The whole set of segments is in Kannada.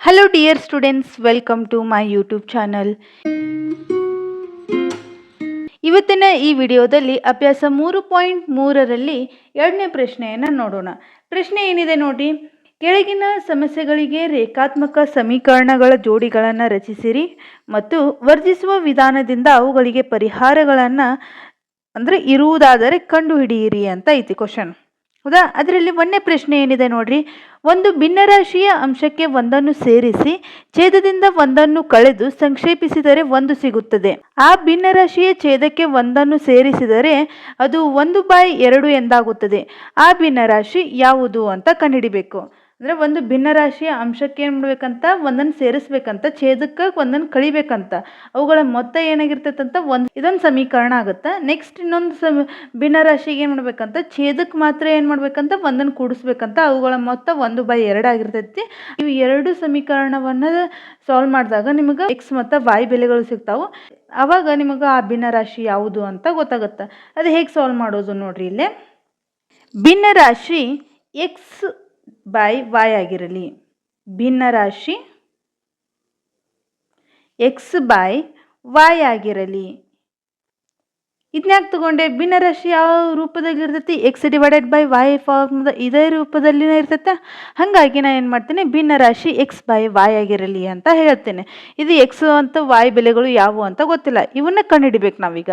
Hello dear students, welcome to my YouTube channel. ಇವತ್ತಿನ ಈ ವಿಡಿಯೋದಲ್ಲಿ ಅಭ್ಯಾಸ 3.3ರಲ್ಲಿ ಎರಡನೇ ಪ್ರಶ್ನೆಯನ್ನು ನೋಡೋಣ. ಪ್ರಶ್ನೆ ಏನಿದೆ ನೋಡಿ. ಕೆಳಗಿನ ಸಮಸ್ಯೆಗಳಿಗೆ ರೇಖಾತ್ಮಕ ಸಮೀಕರಣಗಳ ಜೋಡಿಗಳನ್ನು ರಚಿಸಿರಿ ಮತ್ತು ವರ್ಜಿಸುವ ವಿಧಾನದಿಂದ ಅವುಗಳಿಗೆ ಪರಿಹಾರಗಳನ್ನು ಇರುವುದಾದರೆ ಕಂಡುಹಿಡಿಯಿರಿ ಅಂತ ಐತಿ ಕ್ವಶನ್. ಹೌದಾ? ಅದರಲ್ಲಿ ಒಂದನೇ ಪ್ರಶ್ನೆ ಏನಿದೆ ನೋಡ್ರಿ. ಒಂದು ಭಿನ್ನರಾಶಿಯ ಅಂಶಕ್ಕೆ ಒಂದನ್ನು ಸೇರಿಸಿ ಛೇದದಿಂದ ಒಂದನ್ನು ಕಳೆದು ಸಂಕ್ಷೇಪಿಸಿದರೆ ಒಂದು ಸಿಗುತ್ತದೆ. ಆ ಭಿನ್ನರಾಶಿಯ ಛೇದಕ್ಕೆ ಒಂದನ್ನು ಸೇರಿಸಿದರೆ ಅದು 1/2 ಎಂದಾಗುತ್ತದೆ. ಆ ಭಿನ್ನರಾಶಿ ಯಾವುದು ಅಂತ ಕಂಡುಹಿಡಿಬೇಕು. ಒಂದು ಭಿನ್ನರಾಶಿಯ ಅಂಶಕ್ಕೆ ಏನು ಮಾಡ್ಬೇಕಂತ, ಒಂದನ್ನು ಸೇರಿಸ್ಬೇಕಂತ, ಛೇದಕ್ಕೆ ಒಂದನ್ನು ಕಳಿಬೇಕಂತ, ಅವುಗಳ ಮೊತ್ತ ಏನಾಗಿರ್ತೈತಂತ ಇದೊಂದು ಸಮೀಕರಣ ಆಗುತ್ತೆ. ನೆಕ್ಸ್ಟ್ ಇನ್ನೊಂದು ಭಿನ್ನರಾಶಿಗೆ ಏನು ಮಾಡ್ಬೇಕಂತ, ಛೇದಕ್ಕೆ ಮಾತ್ರ ಏನು ಮಾಡ್ಬೇಕಂತ, ಒಂದನ್ನು ಕೂಡಿಸ್ಬೇಕಂತ, ಅವುಗಳ ಮೊತ್ತ 1/2 ಆಗಿರ್ತೈತಿ. ಇವು ಎರಡು ಸಮೀಕರಣವನ್ನು ಸಾಲ್ವ್ ಮಾಡಿದಾಗ ನಿಮಗೆ ಎಕ್ಸ್ ಮತ್ತು ವೈ ಬೆಲೆಗಳು ಸಿಗ್ತಾವೆ. ಅವಾಗ ನಿಮಗೆ ಆ ಭಿನ್ನರಾಶಿ ಯಾವುದು ಅಂತ ಗೊತ್ತಾಗುತ್ತೆ. ಅದು ಹೇಗೆ ಸಾಲ್ವ್ ಮಾಡೋದು ನೋಡ್ರಿ. ಇಲ್ಲೇ ಭಿನ್ನರಾಶಿ x/y ಆಗಿರಲಿ. ಭಿನ್ನರಾಶಿ x/y ಆಗಿರಲಿ. ಇದನ್ಯಾಕೆ ತಗೊಂಡೆ? ಭಿನ್ನರಾಶಿ ಯಾವ ರೂಪದಲ್ಲಿ ಇರ್ತೈತಿ? x/y ಫಾರ್ಮ್ ಇದೇ ರೂಪದಲ್ಲಿನೇ ಇರ್ತೈತೆ. ಹಾಗಾಗಿ ನಾನು ಏನು ಮಾಡ್ತೀನಿ, ಭಿನ್ನರಾಶಿ x/y ಆಗಿರಲಿ ಅಂತ ಹೇಳ್ತೇನೆ. ಇದು ಎಕ್ಸ್ ಅಂತ y ಬೆಲೆಗಳು ಯಾವುವು ಅಂತ ಗೊತ್ತಿಲ್ಲ, ಇವನ್ನ ಕಂಡುಹಿಡಿಬೇಕು ನಾವೀಗ.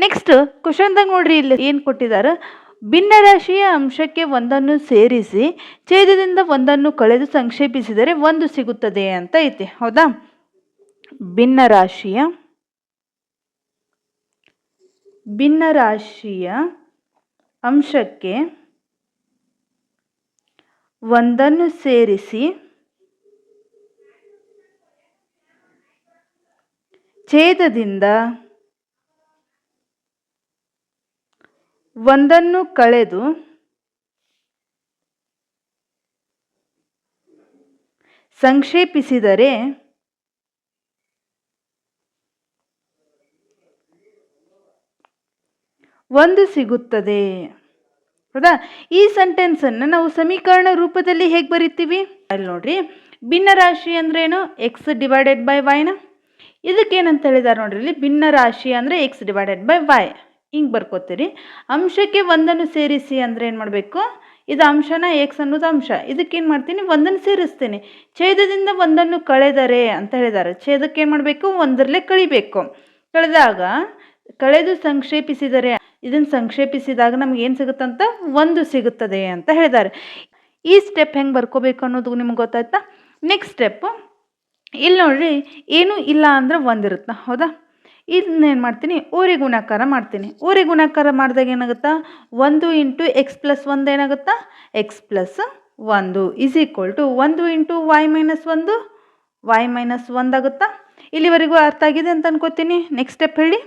ನೆಕ್ಸ್ಟ್ ಕ್ವಶನ್ದಾಗ ನೋಡ್ರಿ, ಇಲ್ಲಿ ಏನು ಕೊಟ್ಟಿದ್ದಾರೆ. ಭಿನ್ನರಾಶಿಯ ಅಂಶಕ್ಕೆ ಒಂದನ್ನು ಸೇರಿಸಿ ಛೇದದಿಂದ ಒಂದನ್ನು ಕಳೆದು ಸಂಕ್ಷೇಪಿಸಿದರೆ ಒಂದು ಸಿಗುತ್ತದೆ ಅಂತ ಐತಿ. ಹೌದಾ? ಭಿನ್ನರಾಶಿಯ ಅಂಶಕ್ಕೆ ಒಂದನ್ನು ಸೇರಿಸಿ ಛೇದದಿಂದ ಒಂದನ್ನು ಕಳೆದು ಸಂಕ್ಷೇಪಿಸಿದರೆ ಒಂದು ಸಿಗುತ್ತದೆ. ಹೌದಾ? ಈ ಸೆಂಟೆನ್ಸನ್ನು ನಾವು ಸಮೀಕರಣ ರೂಪದಲ್ಲಿ ಹೇಗೆ ಬರಿತೀವಿ ಅಲ್ಲಿ ನೋಡ್ರಿ. ಭಿನ್ನರಾಶಿ ಅಂದ್ರೇನು? x/y. ಇದಕ್ಕೇನಂತ ಹೇಳಿದಾರೆ ನೋಡ್ರಿ, ಇಲ್ಲಿ ಭಿನ್ನರಾಶಿ ಅಂದರೆ x/y ಹಿಂಗೆ ಬರ್ಕೋತೀರಿ. ಅಂಶಕ್ಕೆ ಒಂದನ್ನು ಸೇರಿಸಿ ಅಂದರೆ ಏನು ಮಾಡಬೇಕು? ಇದು ಅಂಶನ, ಎಕ್ಸ್ ಅನ್ನೋದು ಅಂಶ. ಇದಕ್ಕೇನು ಮಾಡ್ತೀನಿ, ಒಂದನ್ನು ಸೇರಿಸ್ತೀನಿ. ಛೇದದಿಂದ ಒಂದನ್ನು ಕಳೆದರೆ ಅಂತ ಹೇಳಿದ್ದಾರೆ. ಛೇದಕ್ಕೆ ಏನು ಮಾಡಬೇಕು? ಒಂದರಲ್ಲೇ ಕಳಿಬೇಕು. ಕಳೆದು ಸಂಕ್ಷೇಪಿಸಿದರೆ, ಇದನ್ನು ಸಂಕ್ಷೇಪಿಸಿದಾಗ ನಮ್ಗೆ ಏನು ಸಿಗುತ್ತಂತ, ಒಂದು ಸಿಗುತ್ತದೆ ಅಂತ ಹೇಳಿದ್ದಾರೆ. ಈ ಸ್ಟೆಪ್ ಹೆಂಗೆ ಬರ್ಕೋಬೇಕು ಅನ್ನೋದು ನಿಮ್ಗೆ ಗೊತ್ತಾಯ್ತಾ? ನೆಕ್ಸ್ಟ್ ಸ್ಟೆಪ್ಪು ಇಲ್ಲಿ ನೋಡ್ರಿ, ಏನೂ ಇಲ್ಲ ಅಂದ್ರೆ ಒಂದಿರುತ್ತೆ. ಹೌದಾ? ಇದನ್ನೇನು ಮಾಡ್ತೀನಿ, ಓರೆ ಗುಣಾಕಾರ ಮಾಡ್ತೀನಿ. ಓರೆ ಗುಣಾಕಾರ ಮಾಡಿದಾಗ ಏನಾಗುತ್ತಾ, 1 × x+1 ಏನಾಗುತ್ತಾ, x+1 = 1 × y - 1 y - 1 ಆಗುತ್ತಾ? ಇಲ್ಲಿವರೆಗೂ ಅರ್ಥ ಆಗಿದೆ ಅಂತ ಅನ್ಕೋತೀನಿ. ನೆಕ್ಸ್ಟ್ ಸ್ಟೆಪ್ ಹೇಳಿ.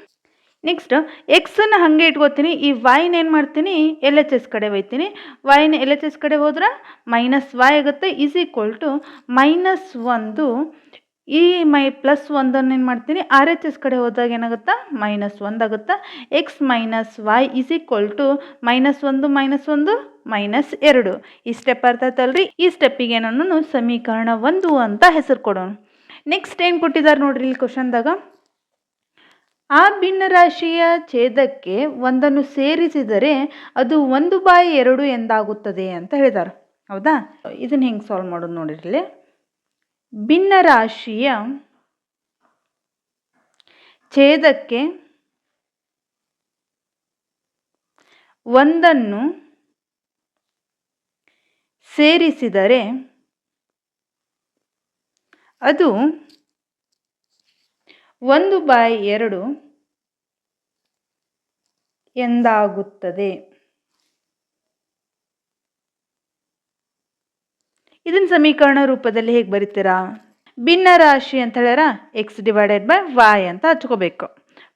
ನೆಕ್ಸ್ಟ್ ಎಕ್ಸನ್ನು ಹಾಗೆ ಇಟ್ಕೋತೀನಿ. ಈ ವೈನ ಏನು ಮಾಡ್ತೀನಿ, LHS ಕಡೆ ಒಯ್ತೀನಿ. ವೈನ LHS ಕಡೆ ಹೋದ್ರೆ -y ಆಗುತ್ತೆ. = -1 ಈ +1 ಏನು ಮಾಡ್ತೀನಿ, RHS ಕಡೆ ಹೋದಾಗ ಏನಾಗುತ್ತಾ, -1 ಆಗುತ್ತಾ. x - y = -1 -1 -2. ಈ ಸ್ಟೆಪ್ ಅರ್ಥ ಆಯ್ತಲ್ರಿ. ಈ ಸ್ಟೆಪ್ಪಿಗೆ ನಾನು ಸಮೀಕರಣ 1 ಅಂತ ಹೆಸರು ಕೊಡೋಣ. ನೆಕ್ಸ್ಟ್ ಏನು ಕೊಟ್ಟಿದ್ದಾರೆ ನೋಡ್ರಿ ಇಲ್ಲಿ ಕ್ವಶನ್ದಾಗ. ಆ ಭಿನ್ನರಾಶಿಯ ಛೇದಕ್ಕೆ ಒಂದನ್ನು ಸೇರಿಸಿದರೆ ಅದು 1/2 ಎಂದಾಗುತ್ತದೆ ಅಂತ ಹೇಳಿದ್ದಾರೆ. ಹೌದಾ? ಇದನ್ನು ಹೆಂಗೆ ಸಾಲ್ವ್ ಮಾಡೋದು ನೋಡಿರಲಿ. ಭಿನ್ನರಾಶಿಯ ಛೇದಕ್ಕೆ ಒಂದನ್ನು ಸೇರಿಸಿದರೆ ಅದು 1/2 ಎಂದಾಗುತ್ತದೆ. ಇದನ್ನ ಸಮೀಕರಣ ರೂಪದಲ್ಲಿ ಹೇಗೆ ಬರೀತೀರಾ? ಭಿನ್ನರಾಶಿ ಅಂತ ಹೇಳ್ಯಾರ, x/y ಅಂತ ಹಚ್ಕೋಬೇಕು.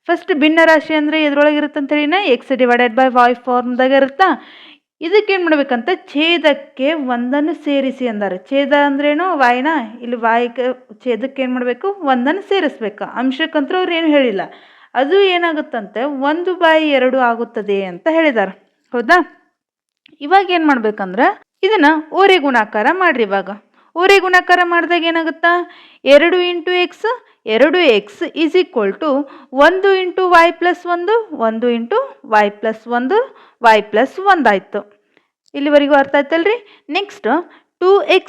ಫಸ್ಟ್ ಭಿನ್ನರಾಶಿ ಅಂದರೆ ಎದ್ರೊಳಗೆ ಇರುತ್ತೆ ಅಂತ ಹೇಳಿನ, x/y ಫಾರ್ಮ್ದಾಗ ಇರುತ್ತಾ. ಇದಕ್ಕೇನು ಮಾಡ್ಬೇಕಂತ, ಛೇದಕ್ಕೆ ಒಂದನ್ನು ಸೇರಿಸಿ ಅಂದಾರೆ. ಛೇದ ಅಂದ್ರೇನು? ವಾಯ್ನ. ಇಲ್ಲಿ ವಾಯ್ಗೆ ಛೇದಕ್ಕೆ ಏನು ಮಾಡಬೇಕು, ಒಂದನ್ನು ಸೇರಿಸ್ಬೇಕು. ಅಂಶಕ್ಕಂತೂ ಅವ್ರು ಏನು ಹೇಳಿಲ್ಲ. ಅದು ಏನಾಗುತ್ತಂತೆ, 1/2 ಆಗುತ್ತದೆ ಅಂತ ಹೇಳಿದ್ದಾರೆ. ಹೌದಾ? ಇವಾಗ ಏನು ಮಾಡ್ಬೇಕಂದ್ರೆ ಇದನ್ನು ಓರೆ ಗುಣಾಕಾರ ಮಾಡ್ರಿ. ಇವಾಗ ಓರೆ ಗುಣಾಕಾರ ಮಾಡಿದಾಗ ಏನಾಗುತ್ತಾ 2 into x 2x is equal to 1 into y plus 1 1 into y plus 1 y plus 1 ಆಯಿತು. ಇಲ್ಲಿವರೆಗೂ ಅರ್ಥ ಆಯ್ತಲ್ರಿ. ನೆಕ್ಸ್ಟ್ 2x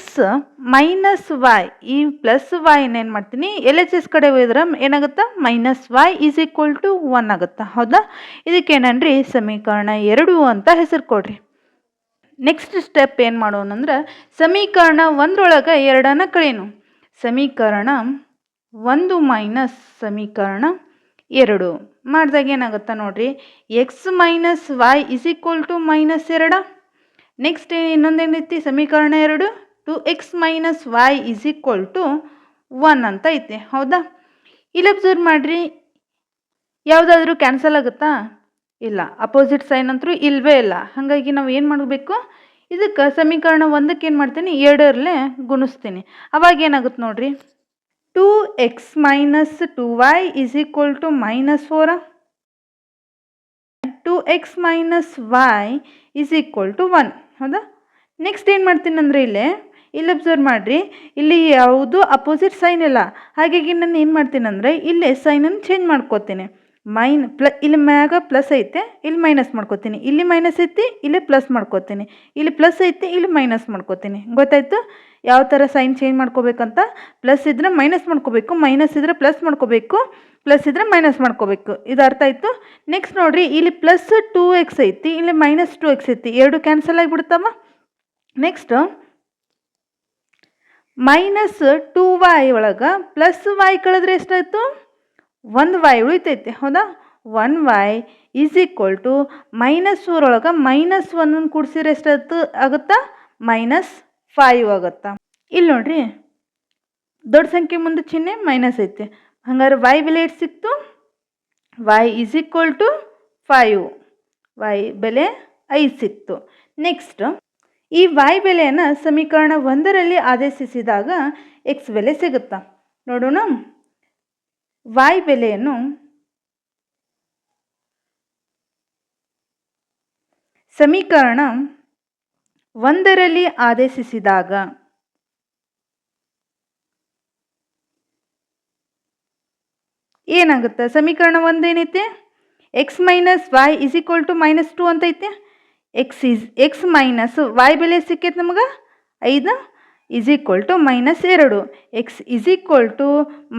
ಮೈನಸ್ ವೈ, ಈ ಪ್ಲಸ್ ವೈನ ಏನು ಮಾಡ್ತೀನಿ ಎಲ್ ಎಚ್ ಎಸ್ ಕಡೆ ಹೋದ್ರೆ ಏನಾಗುತ್ತಾ minus y is equal to 1 ಆಗುತ್ತಾ. ಹೌದಾ, ಇದಕ್ಕೇನನ್ರಿ ಸಮೀಕರಣ 2 ಅಂತ ಹೆಸರು ಕೊಡ್ರಿ. ನೆಕ್ಸ್ಟ್ ಸ್ಟೆಪ್ ಏನು ಮಾಡೋಣಂದ್ರೆ ಸಮೀಕರಣ 1ರೊಳಗೆ 2 ಕಳೀನು. ಸಮೀಕರಣ 1 ಮೈನಸ್ ಸಮೀಕರಣ 2 ಮಾಡಿದಾಗ ಏನಾಗುತ್ತಾ ನೋಡ್ರಿ x minus Y is equal to minus 2. Next ಇನ್ನೊಂದೇನೈತಿ ಸಮೀಕರಣ 2 2x minus Y is equal to 1 ಅಂತ ಐತೆ. ಹೌದಾ, ಇಲ್ಲಿ ಅಬ್ಸರ್ವ್ ಮಾಡಿರಿ, ಯಾವುದಾದ್ರೂ ಕ್ಯಾನ್ಸಲ್ ಆಗುತ್ತಾ? ಇಲ್ಲ. ಅಪೋಸಿಟ್ ಸೈನ್ ಅಂತೂ ಇಲ್ಲವೇ ಇಲ್ಲ. ಹಾಗಾಗಿ ನಾವು ಏನು ಮಾಡಬೇಕು, ಇದಕ್ಕೆ ಸಮೀಕರಣ 1ಕ್ಕೆ ಏನು ಮಾಡ್ತೀನಿ 2ರಲ್ಲೇ ಗುಣಿಸ್ತೀನಿ. ಅವಾಗ ಏನಾಗುತ್ತೆ ನೋಡ್ರಿ 2x minus 2y is equal to minus 4. 2x minus Y is equal to 1. ಹೌದಾ, ನೆಕ್ಸ್ಟ್ ಏನು ಮಾಡ್ತೀನಿ ಅಂದರೆ ಇಲ್ಲಿ ಅಬ್ಸರ್ವ್ ಮಾಡಿರಿ, ಇಲ್ಲಿ ಯಾವುದು ಅಪೋಸಿಟ್ ಸೈನ್ ಇಲ್ಲ. ಹಾಗಾಗಿ ನಾನು ಏನು ಮಾಡ್ತೀನಿ ಅಂದರೆ ಇಲ್ಲೇ ಸೈನನ್ನು ಚೇಂಜ್ ಮಾಡ್ಕೋತೀನಿ. ಇಲ್ಲಿ ಮ್ಯಾಗ ಪ್ಲಸ್ ಐತೆ, ಇಲ್ಲಿ ಮೈನಸ್ ಮಾಡ್ಕೋತೀನಿ. ಇಲ್ಲಿ ಮೈನಸ್ ಐತಿ, ಇಲ್ಲಿ ಪ್ಲಸ್ ಮಾಡ್ಕೋತೀನಿ. ಇಲ್ಲಿ ಪ್ಲಸ್ ಐತಿ, ಇಲ್ಲಿ ಮೈನಸ್ ಮಾಡ್ಕೋತೀನಿ. ಗೊತ್ತಾಯ್ತು ಯಾವ ಥರ ಸೈನ್ ಚೇಂಜ್ ಮಾಡ್ಕೋಬೇಕಂತ. ಪ್ಲಸ್ ಇದ್ರೆ ಮೈನಸ್ ಮಾಡ್ಕೋಬೇಕು, ಮೈನಸ್ ಇದ್ರೆ ಪ್ಲಸ್ ಮಾಡ್ಕೋಬೇಕು, ಪ್ಲಸ್ ಇದ್ರೆ ಮೈನಸ್ ಮಾಡ್ಕೋಬೇಕು. ಇದು ಅರ್ಥ ಆಯಿತು. ನೆಕ್ಸ್ಟ್ ನೋಡಿರಿ, ಇಲ್ಲಿ ಪ್ಲಸ್ 2x ಐತಿ, ಇಲ್ಲಿ ಮೈನಸ್ 2x ಐತಿ, ಎರಡು ಕ್ಯಾನ್ಸಲ್ ಆಗಿಬಿಡ್ತಾವ. ನೆಕ್ಸ್ಟ್ ಮೈನಸ್ 2y ಒಳಗೆ ಪ್ಲಸ್ ವೈ ಕಳೆದ್ರೆ ಎಷ್ಟಾಯಿತು 1y ಉಳಿತೈತೆ. ಹೌದಾ, 1y is equal to minus 4 ಒಳಗೆ ಮೈನಸ್ 1 ಕೂಡಿಸಿದ್ರೆ ಎಷ್ಟಾಯ್ತು ಆಗುತ್ತಾ ಮೈನಸ್ 5 ಆಗುತ್ತಾ. ಇಲ್ಲಿ ನೋಡ್ರಿ ದೊಡ್ಡ ಸಂಖ್ಯೆ ಮುಂದೆ ಚಿಹ್ನೆ ಮೈನಸ್ ಐತೆ. ಹಂಗಾರೆ y ಬೆಲೆ ಎಷ್ಟು ಸಿಕ್ತು, y is equal to 5, y ಬೆಲೆ 5 ಸಿಕ್ತು. ನೆಕ್ಸ್ಟ್ ಈ y ಬೆಲೆಯನ್ನು ಸಮೀಕರಣ 1ರಲ್ಲಿ ಆದೇಶಿಸಿದಾಗ x ಬೆಲೆ ಸಿಗುತ್ತಾ ನೋಡೋಣ. y ಬೆಲೆಯನ್ನು ಸಮೀಕರಣ 1ರಲ್ಲಿ ಆದೇಶಿಸಿದಾಗ ಏನಾಗುತ್ತೆ, ಸಮೀಕರಣ 1 ಏನೈತೆ X minus Y is equal to minus 2 ಅಂತ ಐತೆ. ಎಕ್ಸ್ ಮೈನಸ್ ವೈ ಬೆಲೆ ಸಿಕ್ಕೈತೆ ನಮಗೆ 5 is equal to minus 2. X is equal to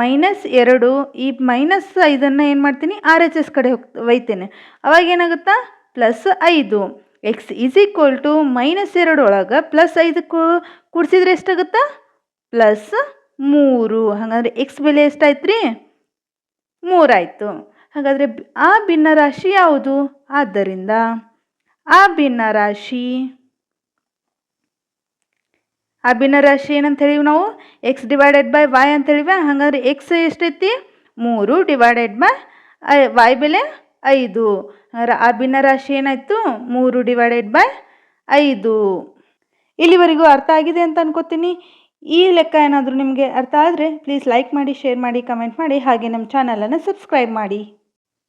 minus 2. ಈ ಮೈನಸ್ 5ಅನ್ನು ಏನು ಮಾಡ್ತೀನಿ ಆರ್ ಎಚ್ ಎಸ್ ಕಡೆ ಒಯ್ತೇನೆ. ಅವಾಗ ಏನಾಗುತ್ತಾ plus 5. X is equal to minus 2 ಒಳಗೆ ಪ್ಲಸ್ 5 ಕೂಡಿಸಿದ್ರೆ ಎಷ್ಟಾಗುತ್ತಾ ಪ್ಲಸ್ 3. ಹಾಗಾದರೆ ಎಕ್ಸ್ ಬೆಲೆ ಎಷ್ಟಾಯ್ತು ರೀ 3 ಆಯಿತು. ಹಾಗಾದರೆ ಆ ಭಿನ್ನರಾಶಿ ಯಾವುದು? ಆದ್ದರಿಂದ ಆ ಭಿನ್ನರಾಶಿ ಏನಂತ ಹೇಳಿವಿ ನಾವು ಎಕ್ಸ್ ಡಿವೈಡೆಡ್ ಬೈ ವೈ ಅಂತ ಹೇಳಿವ. ಹಾಗಾದ್ರೆ ಎಕ್ಸ್ ಎಷ್ಟೈತಿ 3 ಡಿವೈಡೆಡ್ ಬೈ ವೈ ಬೆಲೆ 5. ಹಾಗಾದ್ರೆ ಆ ಭಿನ್ನರಾಶಿ ಏನಾಯಿತು 3 ಡಿವೈಡೆಡ್ ಬೈ 5. ಇಲ್ಲಿವರೆಗೂ ಅರ್ಥ ಆಗಿದೆ ಅಂತ ಅನ್ಕೋತೀನಿ. ಈ ಲೆಕ್ಕ ಏನಾದರೂ ನಿಮಗೆ ಅರ್ಥ ಆದರೆ ಪ್ಲೀಸ್ ಲೈಕ್ ಮಾಡಿ, ಶೇರ್ ಮಾಡಿ, ಕಮೆಂಟ್ ಮಾಡಿ, ಹಾಗೆ ನಮ್ಮ ಚಾನಲನ್ನು ಸಬ್ಸ್ಕ್ರೈಬ್ ಮಾಡಿ.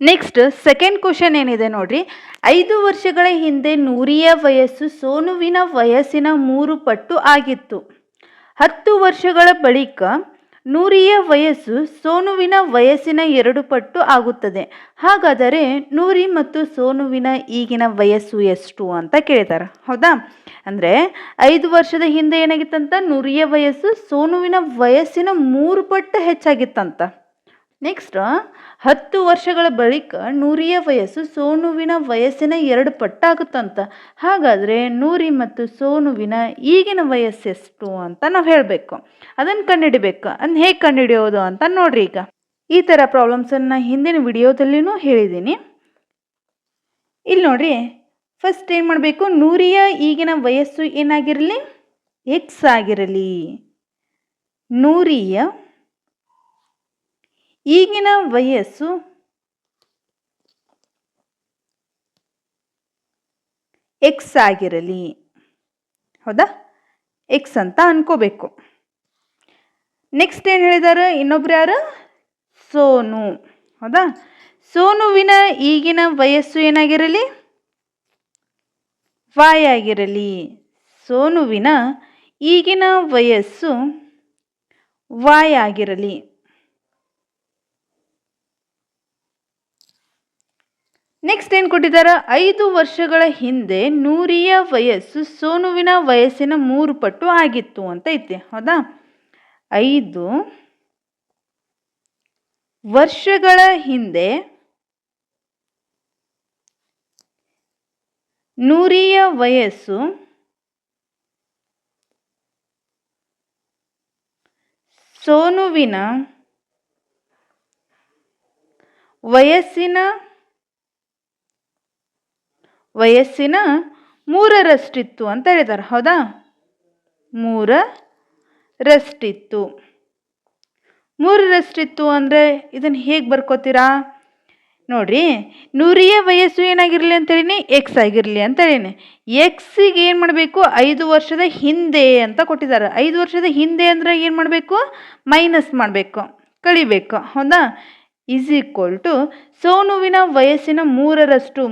ನೆಕ್ಸ್ಟ್ ಸೆಕೆಂಡ್ ಕ್ವಶನ್ ಏನಿದೆ ನೋಡ್ರಿ. 5 ವರ್ಷಗಳ ಹಿಂದೆ ನೂರಿಯ ವಯಸ್ಸು ಸೋನುವಿನ ವಯಸ್ಸಿನ 3 ಪಟ್ಟು ಆಗಿತ್ತು. 10 ವರ್ಷಗಳ ಬಳಿಕ ನೂರಿಯ ವಯಸ್ಸು ಸೋನುವಿನ ವಯಸ್ಸಿನ 2 ಪಟ್ಟು ಆಗುತ್ತದೆ. ಹಾಗಾದರೆ ನೂರಿ ಮತ್ತು ಸೋನುವಿನ ಈಗಿನ ವಯಸ್ಸು ಎಷ್ಟು ಅಂತ ಕೇಳಿದ್ದಾರೆ. ಹೌದಾ, ಅಂದರೆ 5 ವರ್ಷದ ಹಿಂದೆ ಏನಾಗಿತ್ತಂತ ನೂರಿಯ ವಯಸ್ಸು ಸೋನುವಿನ ವಯಸ್ಸಿನ 3 ಪಟ್ಟು ಹೆಚ್ಚಾಗಿತ್ತಂತ. ನೆಕ್ಸ್ಟ್ 10 ವರ್ಷಗಳ ಬಳಿಕ ನೂರಿಯ ವಯಸ್ಸು ಸೋನುವಿನ ವಯಸ್ಸಿನ 2 ಪಟ್ಟಾಗುತ್ತಂತ. ಹಾಗಾದರೆ ನೂರಿ ಮತ್ತು ಸೋನುವಿನ ಈಗಿನ ವಯಸ್ಸೆಷ್ಟು ಅಂತ ನಾವು ಹೇಳಬೇಕು. ಅದನ್ನು ಕಂಡುಹಿಡಿಬೇಕು. ಅದನ್ನು ಹೇಗೆ ಕಂಡುಹಿಡಿಯೋದು ಅಂತ ನೋಡ್ರಿ. ಈಗ ಈ ಥರ ಪ್ರಾಬ್ಲಮ್ಸನ್ನು ಹಿಂದಿನ ವಿಡಿಯೋದಲ್ಲಿನೂ ಹೇಳಿದ್ದೀನಿ. ಇಲ್ಲಿ ನೋಡ್ರಿ, ಫಸ್ಟ್ ಏನು ಮಾಡಬೇಕು, ನೂರಿಯ ಈಗಿನ ವಯಸ್ಸು ಏನಾಗಿರಲಿ ಎಕ್ಸ್ ಆಗಿರಲಿ. ನೂರಿಯ ಈಗಿನ ವಯಸ್ಸು ಎಕ್ಸ್ ಆಗಿರಲಿ. ಹೌದಾ, ಎಕ್ಸ್ ಅಂತ ಅನ್ಕೋಬೇಕು. ನೆಕ್ಸ್ಟ್ ಏನು ಹೇಳಿದಾರೆ, ಇನ್ನೊಬ್ರು ಯಾರು ಸೋನು. ಹೌದಾ, ಸೋನುವಿನ ಈಗಿನ ವಯಸ್ಸು ಏನಾಗಿರಲಿ ವೈ ಆಗಿರಲಿ. ಸೋನುವಿನ ಈಗಿನ ವಯಸ್ಸು y ಆಗಿರಲಿ. ನೆಕ್ಸ್ಟ್ ಏನು ಕೊಟ್ಟಿದ್ದಾರೆ, 5 ವರ್ಷಗಳ ಹಿಂದೆ ನೂರಿಯ ವಯಸ್ಸು ಸೋನುವಿನ ವಯಸ್ಸಿನ 3 ಪಟ್ಟು ಆಗಿತ್ತು ಅಂತ ಐತೆ. ಹೌದಾ? 5 ವರ್ಷಗಳ ಹಿಂದೆ ನೂರಿಯ ವಯಸ್ಸು ಸೋನುವಿನ ವಯಸ್ಸಿನ 3ರಷ್ಟಿತ್ತು ಅಂತ ಹೇಳಿದ್ದಾರೆ. ಹೌದಾ? 3ರಷ್ಟಿತ್ತು. 3ರಷ್ಟಿತ್ತು ಅಂದರೆ ಇದನ್ನು ಹೇಗೆ ಬರ್ಕೋತೀರಾ ನೋಡ್ರಿ. ನೂರಿಯ ವಯಸ್ಸು ಏನಾಗಿರಲಿ ಅಂತೇಳಿನಿ, ಎಕ್ಸ್ ಆಗಿರಲಿ ಅಂತೇಳಿನಿ. ಎಕ್ಸಿಗೆ ಏನು ಮಾಡಬೇಕು, 5 ವರ್ಷದ ಹಿಂದೆ ಅಂತ ಕೊಟ್ಟಿದ್ದಾರೆ. 5 ವರ್ಷದ ಹಿಂದೆ ಅಂದರೆ ಏನು ಮಾಡಬೇಕು, ಮೈನಸ್ ಮಾಡಬೇಕು, ಕಳಿಬೇಕು. ಹೌದಾ? ಈಸ್ ಈಕ್ವಲ್ ಟು ಸೋನುವಿನ ವಯಸ್ಸಿನ 3ರಷ್ಟು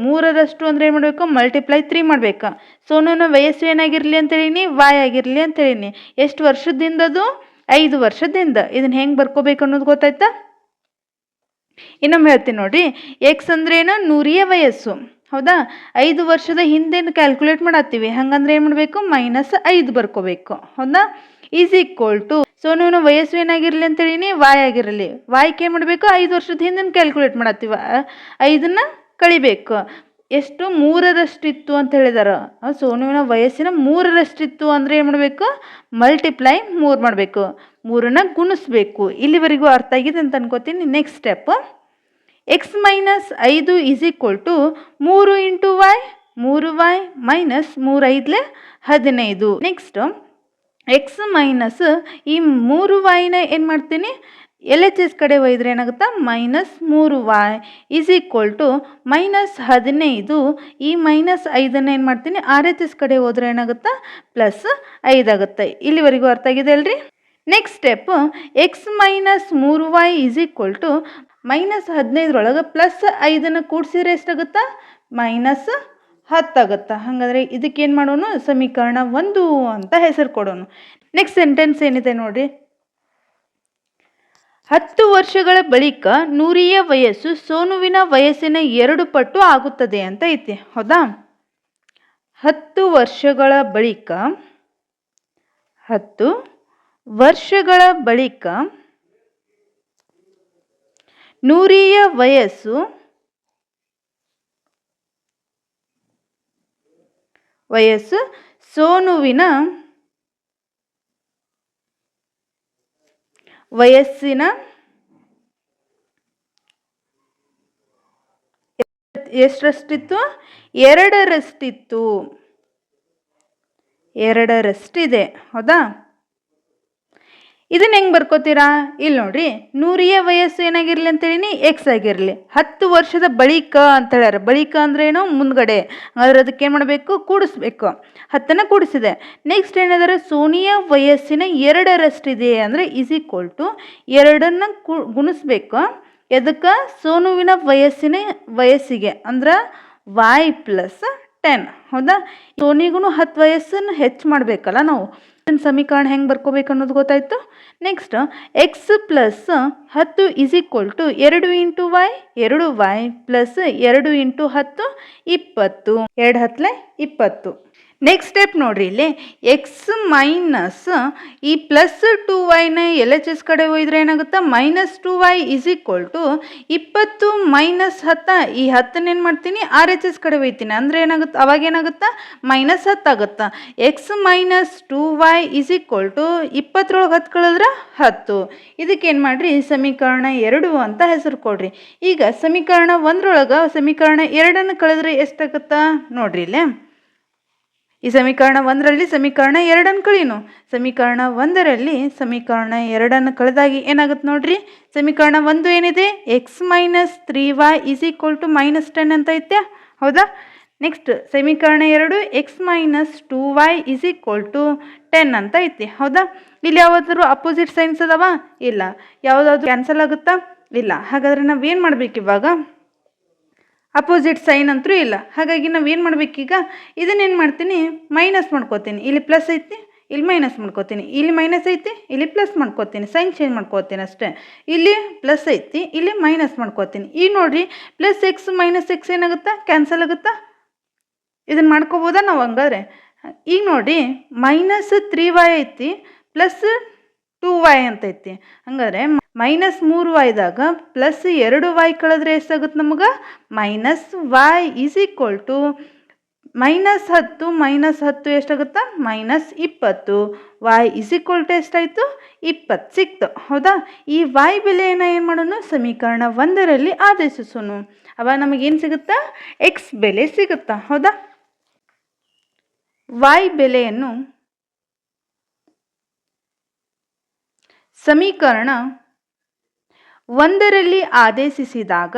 ಅಂದರೆ ಏನು ಮಾಡಬೇಕು, ಮಲ್ಟಿಪ್ಲೈ 3 ಮಾಡಬೇಕು. ಸೋನುವಿನ ವಯಸ್ಸು ಏನಾಗಿರಲಿ ಅಂತೇಳಿನಿ, y ಆಗಿರಲಿ ಅಂತೇಳಿನಿ. ಎಷ್ಟು ವರ್ಷದಿಂದ ಅದು, 5 ವರ್ಷದಿಂದ. ಇದನ್ನು ಹೆಂಗೆ ಬರ್ಕೋಬೇಕು ಅನ್ನೋದು ಗೊತ್ತಾಯ್ತಾ? ಇನ್ನೊಮ್ಮೆ ಹೇಳ್ತೀನಿ ನೋಡ್ರಿ. ಎಕ್ಸ್ ಅಂದ್ರೇನು, ನೂರಿಯ ವಯಸ್ಸು. ಹೌದಾ? 5 ವರ್ಷದ ಹಿಂದೇನು ಕ್ಯಾಲ್ಕುಲೇಟ್ ಮಾಡತ್ತೀವಿ, ಹಂಗಂದ್ರೆ ಏನು ಮಾಡಬೇಕು, -5 ಬರ್ಕೋಬೇಕು. ಹೌದಾ? ಈಸ್ ಈಕ್ವಲ್ ಟು ಸೋನುವಿನ ವಯಸ್ಸು ಏನಾಗಿರಲಿ ಅಂತೇಳಿನಿ, y ಆಗಿರಲಿ. ವಾಯ್ಕೆ ಏನು ಮಾಡಬೇಕು, 5 ವರ್ಷದ ಹಿಂದಿನ ಕ್ಯಾಲ್ಕುಲೇಟ್ ಮಾಡತ್ತೀವ, 5ನ್ನ ಕಳಿಬೇಕು. ಎಷ್ಟು, 3ರಷ್ಟಿತ್ತು ಅಂತ ಹೇಳಿದಾರ. ಸೋನುವಿನ ವಯಸ್ಸಿನ 3ರಷ್ಟಿತ್ತು ಅಂದರೆ ಏನು ಮಾಡಬೇಕು, ಮಲ್ಟಿಪ್ಲೈ 3 ಮಾಡಬೇಕು, 3ನ್ನ ಗುಣಿಸ್ಬೇಕು. ಇಲ್ಲಿವರೆಗೂ ಅರ್ಥ ಆಗಿದೆ ಅಂತ ಅನ್ಕೋತೀನಿ. Next step, x - 5 is equal to 3 × y, 3y minus 3 × 5 15. Next X minus ಈ 3yನ ಏನು ಮಾಡ್ತೀನಿ, LHS ಕಡೆ ಒಯ್ದ್ರೆ ಏನಾಗುತ್ತಾ, -3y ಈಸ್ ಈಕ್ವಲ್ ಟು -15. ಈ -5ನ್ನು ಏನು ಮಾಡ್ತೀನಿ, RHS ಕಡೆ ಹೋದ್ರೆ ಏನಾಗುತ್ತಾ, +5 ಆಗುತ್ತೆ. ಇಲ್ಲಿವರೆಗೂ ಅರ್ಥ ಆಗಿದೆ ಅಲ್ರಿ? Next step, x - 3y is equal to -15 +5ನ ಕೂಡಿಸಿದ್ರೆ ಎಷ್ಟಾಗುತ್ತಾ, -10 ಆಗುತ್ತಾ. ಹಾಗಾದರೆ ಇದಕ್ಕೇನು ಮಾಡೋಣ, ಸಮೀಕರಣ 1 ಅಂತ ಹೆಸರು ಕೊಡೋಣ. ನೆಕ್ಸ್ಟ್ ಸೆಂಟೆನ್ಸ್ ಏನಿದೆ ನೋಡ್ರಿ. 10 ವರ್ಷಗಳ ಬಳಿಕ ನೂರಿಯ ವಯಸ್ಸು ಸೋನುವಿನ ವಯಸ್ಸಿನ 2 ಪಟ್ಟು ಆಗುತ್ತದೆ ಅಂತ ಐತಿ. ಹೌದಾ? 10 ವರ್ಷಗಳ ಬಳಿಕ ನೂರಿಯ ವಯಸ್ಸು ಸೋನುವಿನ ವಯಸ್ಸಿನ ಎಷ್ಟರಷ್ಟಿತ್ತು, 2ರಷ್ಟಿತ್ತು. 2ರಷ್ಟಿದೆ. ಹೌದಾ? ಇದನ್ನ ಹೆಂಗೆ ಬರ್ಕೋತೀರಾ, ಇಲ್ಲಿ ನೋಡ್ರಿ. ನೂರಿಯ ವಯಸ್ಸು ಏನಾಗಿರಲಿ ಅಂತೇಳಿನಿ, ಎಕ್ಸ್ ಆಗಿರಲಿ. 10 ವರ್ಷದ ಬಳಿಕ ಅಂತ ಹೇಳ್ಯಾರ. ಬಳಿಕ ಅಂದ್ರೇನು, ಮುಂದ್ಗಡೆ. ಹಾಗಾದ್ರೆ ಅದಕ್ಕೆ ಏನು ಮಾಡಬೇಕು, ಕೂಡಿಸ್ಬೇಕು. 10ನ್ನ ಕೂಡಿಸಿದೆ. ನೆಕ್ಸ್ಟ್ ಏನಾದರೆ, ಸೋನಿಯ ವಯಸ್ಸಿನ 2ರಷ್ಟಿದೆ ಅಂದರೆ ಈಸ್ ಈಕ್ವಲ್ ಟು 2ನ್ನ ಗುಣಿಸ್ಬೇಕು. ಎದಕ್ಕೆ, ಸೋನುವಿನ ವಯಸ್ಸಿಗೆ ಅಂದ್ರೆ y + 10. ಹೌದಾ? ಸೋನಿಗೂ 10 ವಯಸ್ಸನ್ನು ಹೆಚ್ಚು ಮಾಡಬೇಕಲ್ಲ ನಾವು. ಸಮೀಕರಣ ಹೆಂಗೆ ಬರ್ಕೋಬೇಕು ಅನ್ನೋದು ಗೊತ್ತಾಯ್ತು. Next X plus 10 is equal to 2 × y, 2y plus 2 × 10 20. 2 10 20. Next step ನೋಡ್ರಿ. ಇಲ್ಲಿ ಎಕ್ಸ್ ಮೈನಸ್ ಈ ಪ್ಲಸ್ 2yನ LHS ಕಡೆ ಹೋಯ್ದ್ರೆ ಏನಾಗುತ್ತೆ, -2y ಈಸ್ ಈಕ್ವಲ್ ಟು 20 - 10. ಈ 10ನ್ನ ಏನು ಮಾಡ್ತೀನಿ, RHS ಕಡೆ ಹೋಯ್ತೀನಿ ಅಂದರೆ ಏನಾಗುತ್ತೆ, ಅವಾಗ ಏನಾಗುತ್ತಾ, -10 ಆಗುತ್ತಾ. X minus 2y is equal to 20 10 ಕಳೆದ್ರೆ 10. ಇದಕ್ಕೇನು ಮಾಡಿರಿ, ಸಮೀಕರಣ 2 ಅಂತ ಹೆಸರು ಕೊಡ್ರಿ. ಈಗ ಸಮೀಕರಣ 1 ಸಮೀಕರಣ 2ನ್ನು ಕಳೆದ್ರೆ ಎಷ್ಟಾಗುತ್ತಾ ನೋಡ್ರಿ. ಇಲ್ಲೇ ಈ ಸಮೀಕರಣ 1ರಲ್ಲಿ ಸಮೀಕರಣ 2ನ್ನು ಕಳೀನು. ಸಮೀಕರಣ 1ರಲ್ಲಿ ಸಮೀಕರಣ 2ನ್ನು ಕಳೆದಾಗಿ ಏನಾಗುತ್ತೆ ನೋಡ್ರಿ. ಸಮೀಕರಣ 1 ಏನಿದೆ, X minus 3y is equal to -10 ಅಂತ ಐತೆ. ಹೌದಾ? ನೆಕ್ಸ್ಟ್ ಸಮೀಕರಣ 2 X minus 2y is equal to 10 ಅಂತ ಐತಿ. ಹೌದಾ? ಇಲ್ಲಿ ಯಾವ್ದಾದ್ರು ಅಪೋಸಿಟ್ ಸೈನ್ಸ್ ಅದಾವ? ಇಲ್ಲ. ಯಾವುದಾದ್ರು ಕ್ಯಾನ್ಸಲ್ ಆಗುತ್ತಾ? ಇಲ್ಲ. ಹಾಗಾದರೆ ನಾವೇನು ಮಾಡ್ಬೇಕು ಇವಾಗ, ಅಪೋಸಿಟ್ ಸೈನ್ ಅಂತೂ ಇಲ್ಲ. ಹಾಗಾಗಿ ನಾವೇನು ಮಾಡ್ಬೇಕೀಗ, ಇದನ್ನೇನು ಮಾಡ್ತೀನಿ, ಮೈನಸ್ ಮಾಡ್ಕೋತೀನಿ. ಇಲ್ಲಿ ಪ್ಲಸ್ ಐತಿ, ಇಲ್ಲಿ ಮೈನಸ್ ಮಾಡ್ಕೋತೀನಿ, ಇಲ್ಲಿ ಮೈನಸ್ ಐತಿ ಇಲ್ಲಿ ಪ್ಲಸ್ ಮಾಡ್ಕೋತೀನಿ, ಸೈನ್ ಚೇಂಜ್ ಮಾಡ್ಕೋತೀನಿ ಅಷ್ಟೇ. ಇಲ್ಲಿ ಪ್ಲಸ್ ಐತಿ ಇಲ್ಲಿ ಮೈನಸ್ ಮಾಡ್ಕೋತೀನಿ. ಈಗ ನೋಡಿರಿ ಪ್ಲಸ್ ಎಕ್ಸ್ ಮೈನಸ್ ಎಕ್ಸ್ ಏನಾಗುತ್ತಾ, ಕ್ಯಾನ್ಸಲ್ ಆಗುತ್ತಾ. ಇದನ್ನು ಮಾಡ್ಕೋಬೋದಾ ನಾವು ಹಂಗಾದ್ರೆ. ಈಗ ನೋಡಿ -3y ಐತಿ ಪ್ಲಸ್ 2y ಅಂತೈತಿ. ಹಂಗಾದ್ರೆ -3yದಾಗ ಪ್ಲಸ್ 2y ಕಳೆದ್ರೆ ಎಷ್ಟಾಗುತ್ತೆ ನಮಗೆ, -y ಈಸ್ ಈಕ್ವಲ್ ಟು -10 -10 ಎಷ್ಟಾಗುತ್ತಾ, -20. y ಈಸ್ ಈಕ್ವಲ್ ಟು ಎಷ್ಟಾಯಿತು, 20 ಸಿಕ್ತು. ಹೌದಾ. ಈ y ಬೆಲೆಯನ್ನು ಏನು ಮಾಡೋಣ, ಸಮೀಕರಣ 1ರಲ್ಲಿ ಆದೇಶಿಸೋಣ. ಅವಾಗ ನಮಗೇನು ಸಿಗುತ್ತಾ, x ಬೆಲೆ ಸಿಗುತ್ತಾ. ಹೌದಾ. y ಬೆಲೆಯನ್ನು ಸಮೀಕರಣ 1ರಲ್ಲಿ ಆದೇಶಿಸಿದಾಗ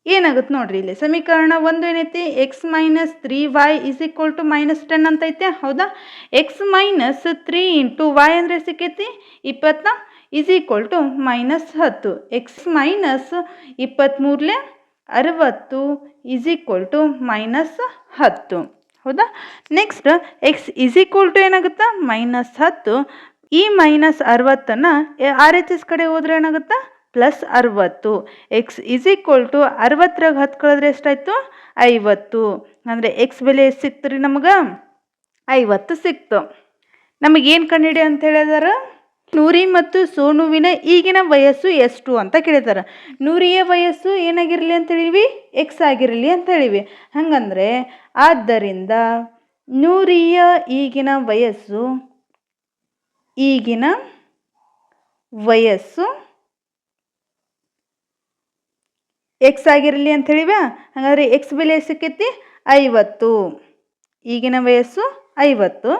ಏನಾಗುತ್ತೆ ನೋಡ್ರಿ. ಇಲ್ಲಿ ಸಮೀಕರಣ 1 ಏನೈತಿ, x - 3y is equal to -10 ಅಂತ ಐತೆ. ಹೌದಾ. x - 3 ಇಂಟು y ಅಂದರೆ ಸಿಕ್ಕೈತಿ 20 is equal to -10. x - 23 60 is equal to -10. ಹೌದಾ. Next x is equal to ಏನಾಗುತ್ತಾ, -10. ಈ -60ನ್ನು RHS ಕಡೆ ಹೋದ್ರೆ ಏನಾಗುತ್ತಾ, +60. x ಈಸ್ ಈಕ್ವಲ್ ಟು 60ರಾಗ 10 ಕಳೆದ್ರೆ ಎಷ್ಟಾಯಿತು, 50. ಅಂದರೆ ಎಕ್ಸ್ ಬೆಲೆ ಎಷ್ಟು ಸಿಕ್ತು ರೀ ನಮಗೆ, 50 ಸಿಕ್ತು. ನಮಗೇನು ಕಂಡುಹಿಡಿ ಅಂತ ಹೇಳಿದಾರೆ, ನೂರಿ ಮತ್ತು ಸೋನುವಿನ ಈಗಿನ ವಯಸ್ಸು ಎಷ್ಟು ಅಂತ ಕೇಳಿದಾರೆ. ನೂರಿಯ ವಯಸ್ಸು ಏನಾಗಿರಲಿ ಅಂತ ಹೇಳಿವಿ, ಎಕ್ಸ್ ಆಗಿರಲಿ ಅಂತ ಹೇಳಿವಿ. ಹಾಗಂದ್ರೆ ಆದ್ದರಿಂದ ನೂರಿಯ ಈಗಿನ ವಯಸ್ಸು ಎಕ್ಸ್ ಆಗಿರಲಿ ಅಂತ ಹೇಳಿವ. ಹಾಗಾದರೆ ಎಕ್ಸ್ ಬೆಲೆ ಸಿಕ್ಕೈತಿ 50. ಈಗಿನ ವಯಸ್ಸು 50.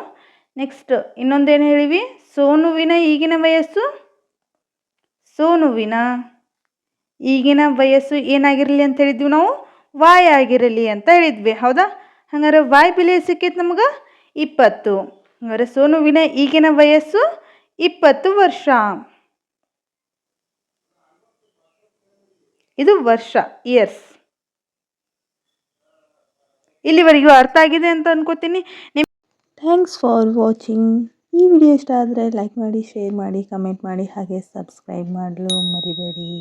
ನೆಕ್ಸ್ಟ್ ಇನ್ನೊಂದೇನು ಹೇಳಿವಿ, ಸೋನುವಿನ ಈಗಿನ ವಯಸ್ಸು ಏನಾಗಿರಲಿ ಅಂತ ಹೇಳಿದ್ವಿ ನಾವು, y ಆಗಿರಲಿ ಅಂತ ಹೇಳಿದ್ವಿ. ಹೌದಾ. ಹಾಗಾದ್ರೆ y ಬೆಲೆ ಸಿಕ್ಕೈತಿ ನಮ್ಗೆ 20. ಹಾಗಾದ್ರೆ ಸೋನುವಿನ ಈಗಿನ ವಯಸ್ಸು 20 ವರ್ಷ. ಇದು ವರ್ಷ, ಇಯರ್ಸ್. ಇಲ್ಲಿವರೆಗೂ ಅರ್ಥ ಆಗಿದೆ ಅಂತ ಅನ್ಕೋತೀನಿ. Thanks for watching. ಈ ವಿಡಿಯೋ ಇಷ್ಟ ಆದರೆ ಲೈಕ್ ಮಾಡಿ, ಶೇರ್ ಮಾಡಿ, ಕಮೆಂಟ್ ಮಾಡಿ, ಹಾಗೆ ಸಬ್ಸ್ಕ್ರೈಬ್ ಮಾಡಲು ಮರಿಬೇಡಿ.